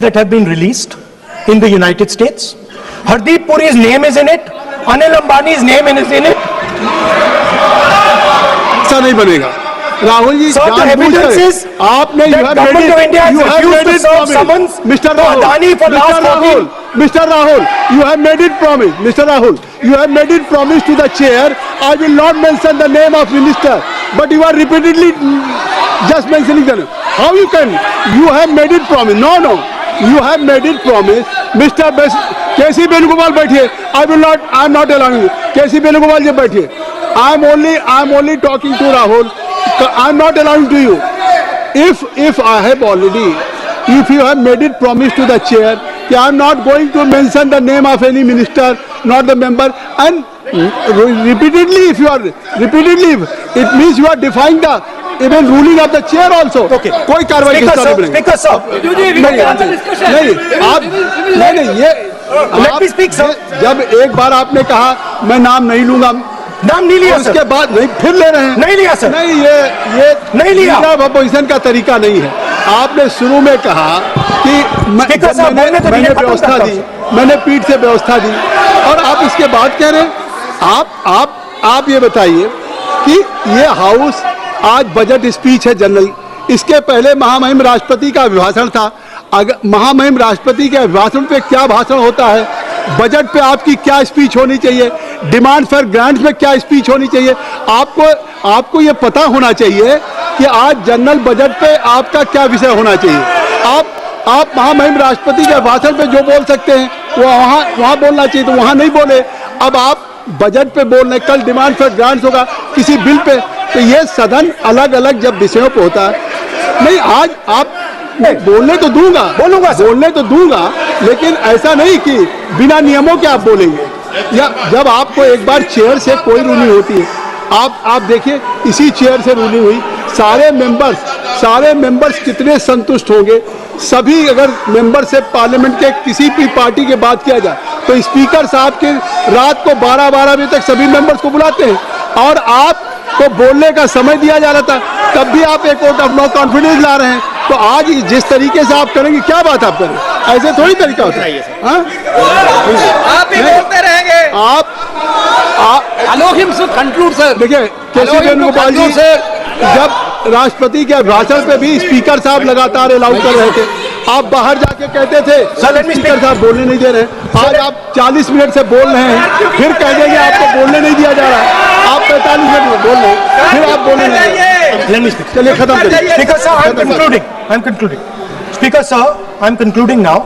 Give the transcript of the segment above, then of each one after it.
that have been released in the United States. Hardeep Puri's name is in it. Anil Ambani's name is in it. ऐसा नहीं बनेगा Rahul ji. Sir, the evidence is आपने that government of India has refused to serve summons Mr. to Adani for last 14. Mr. Rahul, you have made it promise. Mr. Rahul, you have made it promise to the chair. I will not mention the name of minister, but you are repeatedly just mentioning the name. How you can? You have made it promise. No. You have made it promise. Mr. K.C. Venugopal बैठिए. I am not allowing you. K.C. Venugopal जी बैठिए. I am only talking to Rahul. I am not allowing to you. If I have already, if you have made it promise to the chair, that I am not going to mention the name of any minister, not the member, and repeatedly, if you are repeatedly, it means you are defying the even ruling of the chair also. Okay. कोई कार्रवाई किस तरह बनेगी? Speaker sir. नहीं आप नहीं ये Let me speak sir. जब एक बार आपने कहा मैं नाम नहीं लूंगा, नाम नहीं लिया सर. उसके बाद नहीं फिर ले रहे हैं. नहीं लिया सर. नहीं ये नहीं लिया. अपोजिशन का तरीका नहीं है. आपने शुरू में कहा कि मैंने व्यवस्था दी, मैंने पीठ से व्यवस्था दी, और आप इसके बाद कह रहे हैं. आप ये बताइए कि ये हाउस आज बजट स्पीच है जनरल. इसके पहले महामहिम राष्ट्रपति का अभिभाषण था. महामहिम राष्ट्रपति के अभिभाषण पे क्या भाषण होता है, बजट पे आपकी क्या स्पीच होनी चाहिए, डिमांड फॉर ग्रांट्स में क्या स्पीच होनी चाहिए. आपको ये पता होना चाहिए कि आज जनरल बजट पे आपका क्या विषय होना चाहिए. आप महामहिम राष्ट्रपति के भाषण पे जो बोल सकते हैं वो वहाँ बोलना चाहिए, तो वहाँ नहीं बोले. अब आप बजट पे बोल रहे, कल डिमांड फॉर ग्रांट्स होगा किसी बिल पे, तो ये सदन अलग अलग जब विषयों पे होता है. नहीं आज आप बोलने तो दूंगा, लेकिन ऐसा नहीं कि बिना नियमों के आप बोलेंगे. या जब आपको एक बार चेयर से कोई रूलिंग होती है, आप देखिए इसी चेयर से रूलिंग हुई, सारे मेंबर्स कितने संतुष्ट होंगे. सभी अगर मेंबर से पार्लियामेंट के किसी भी पार्टी की बात किया जाए तो स्पीकर साहब के रात को 12 बजे तक सभी मेंबर्स को बुलाते हैं, और आपको बोलने का समय दिया जा रहा था, तब भी आप एक वोट ऑफ नो कॉन्फिडेंस ला रहे हैं. तो आज जिस तरीके से आप करेंगे, क्या बात आप करें, ऐसे थोड़ी तरीका होता है. आप ही बोलते रहेंगे. Allow him to conclude, sir. देखिए केसी वेणुगोपाल जी जब राष्ट्रपति के भाषण पे भी स्पीकर साहब लगातार अलाउ कर रहे थे. आप बाहर जाके कहते थे स्पीकर साहब बोलने नहीं दे रहे. आज आप 40 मिनट से बोल रहे हैं, फिर कह देंगे आपको बोलने नहीं दिया जा रहा है. आप 45 मिनट में बोल रहे हैं, फिर आप बोलने नहीं. चलिए खत्म करिए. Speaker sir, I'm concluding. Speaker sir, I'm concluding now.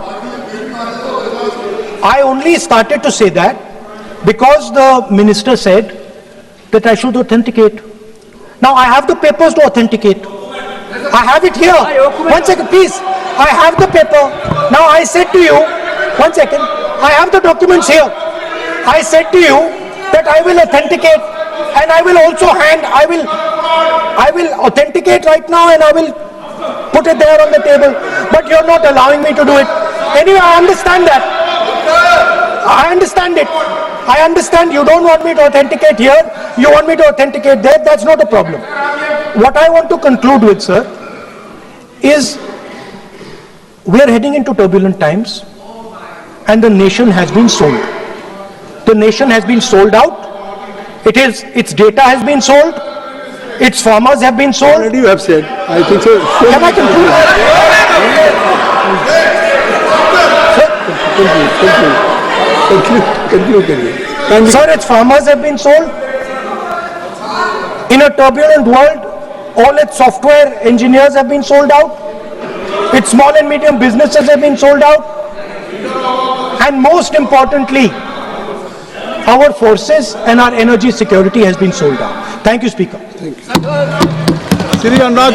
I only started to say that because the minister said that I should authenticate. Now I have the papers to authenticate. I have it here. One second, please. I have the paper. Now I said to you, one second. I have the documents here. I said to you that I will authenticate, and I will also I will authenticate right now, and I will put it there on the table. But you're not allowing me to do it. Anyway, I understand that. I understand it. I understand you don't want me to authenticate here, you want me to authenticate there. That's not a problem. What I want to conclude with, sir, is we are heading into turbulent times, and the nation has been sold. The nation has been sold out. Its data has been sold. Its farmers have been sold. Already you have said. I think so. Can I conclude? Conclude. Sir, its farmers have been sold. In a turbulent world, all its software engineers have been sold out. Its small and medium businesses have been sold out. And most importantly, our forces and our energy security has been sold out. Thank you, Speaker. Thank you. Sri Anurag.